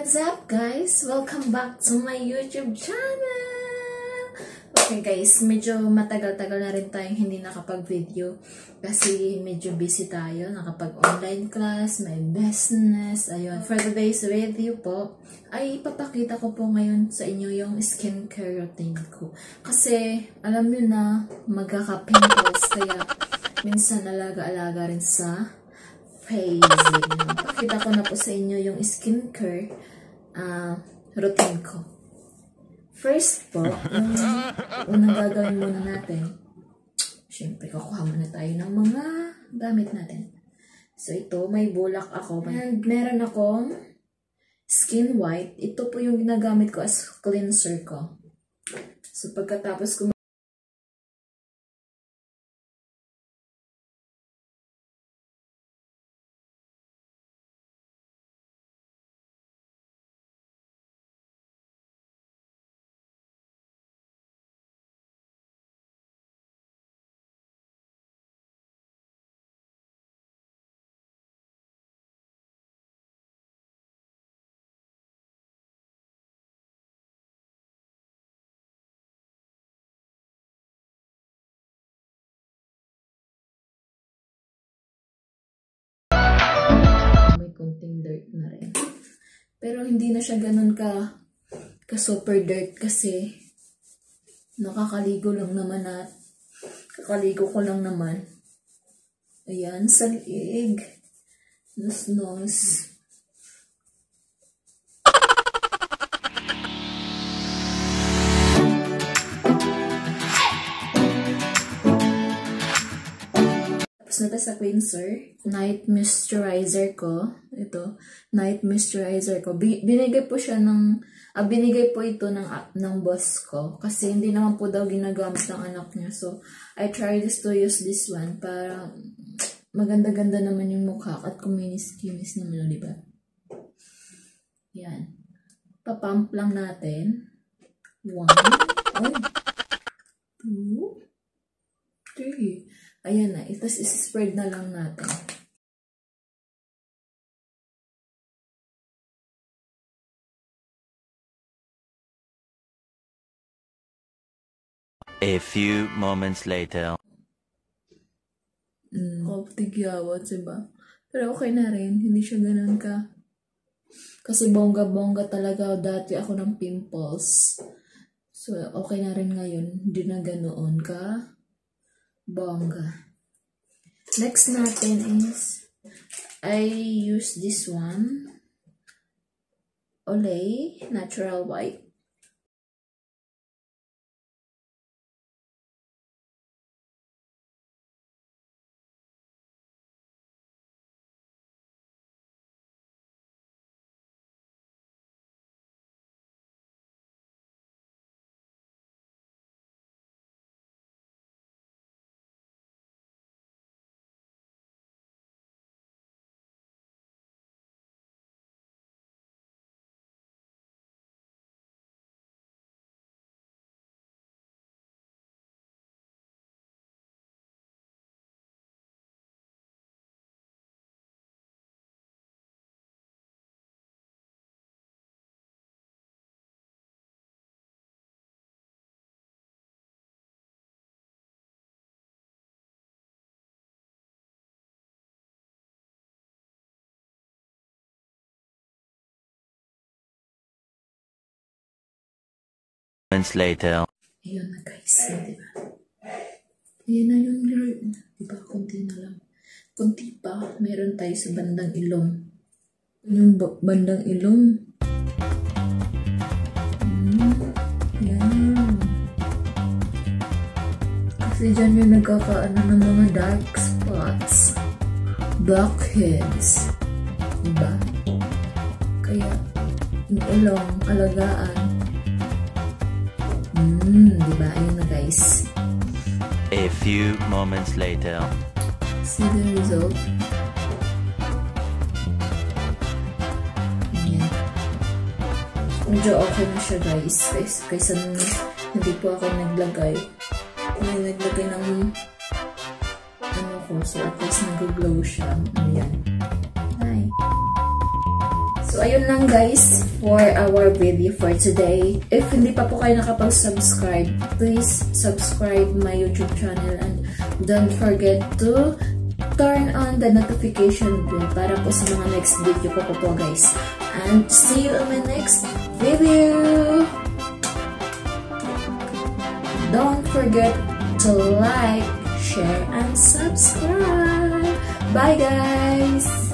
What's up guys? Welcome back to my YouTube channel! Okay guys, medyo matagal-tagal na rin tayong hindi nakapag-video kasi medyo busy tayo, nakapag-online class, may business, ayun. For today's video po, ay ipapakita ko po ngayon sa inyo yung skincare routine ko. Kasi alam nyo na magkaka-pimples kaya minsan alaga-alaga rin sa face. Pakita ko na po sa inyo yung skincare routine ko. First po, unang gagawin muna natin, syempre kukuha muna tayo ng mga gamit natin. So ito, may bulak ako. And meron akong Skin White. Ito po yung ginagamit ko as cleanser ko. So pagkatapos ko konting dirt na rin. Pero hindi na siya ganun ka super dirt kasi nakakaligo lang naman at kakaligo ko lang naman. Ayan, sa liig. Nos-nos. Na sa cleanser, night moisturizer ko. Ito, night moisturizer ko. Binigay po siya ng, binigay po ito ng boss ko. Kasi hindi naman po daw ginagamit ng anak niya. So, I tried to use this one para maganda-ganda naman yung mukha at kuminis-kinis naman, di ba? Yan. Papump lang natin. 1, 2, 3. Ayan na. Itas isi-spread na lang natin. A few moments later. Tigyawat, diba? Pero okay na rin. Hindi siya ganun ka. Kasi bongga-bongga talaga dati ako ng pimples. So, okay na rin ngayon. Hindi na ganoon ka bongga. Next natin is I use this one. Olay Natural White. Moments later. Ayun na guys, diba? Ayan na yung mirror. Diba? Kunti na lang. Kunti pa. Meron tayo sa bandang ilong. Yung bandang ilong. Ayan. Kasi dyan yung nagkakaano ng mga dark spots. Blackheads. Diba? Kaya, yung ilong, alagaan. Diba? Ayun na guys. A few moments later. See the result? Ayan. Medyo okay na siya guys. Kaysa hindi po ako naglagay. May naglagay ng ano ko. So at least nag-glow siya. Ayan. Hi. So So, ayun lang guys for our video for today. If hindi pa po kayo nakapag-subscribe, please subscribe my YouTube channel and don't forget to turn on the notification bell para po sa mga next video ko po guys. And see you on my next video! Don't forget to like, share, and subscribe! Bye guys!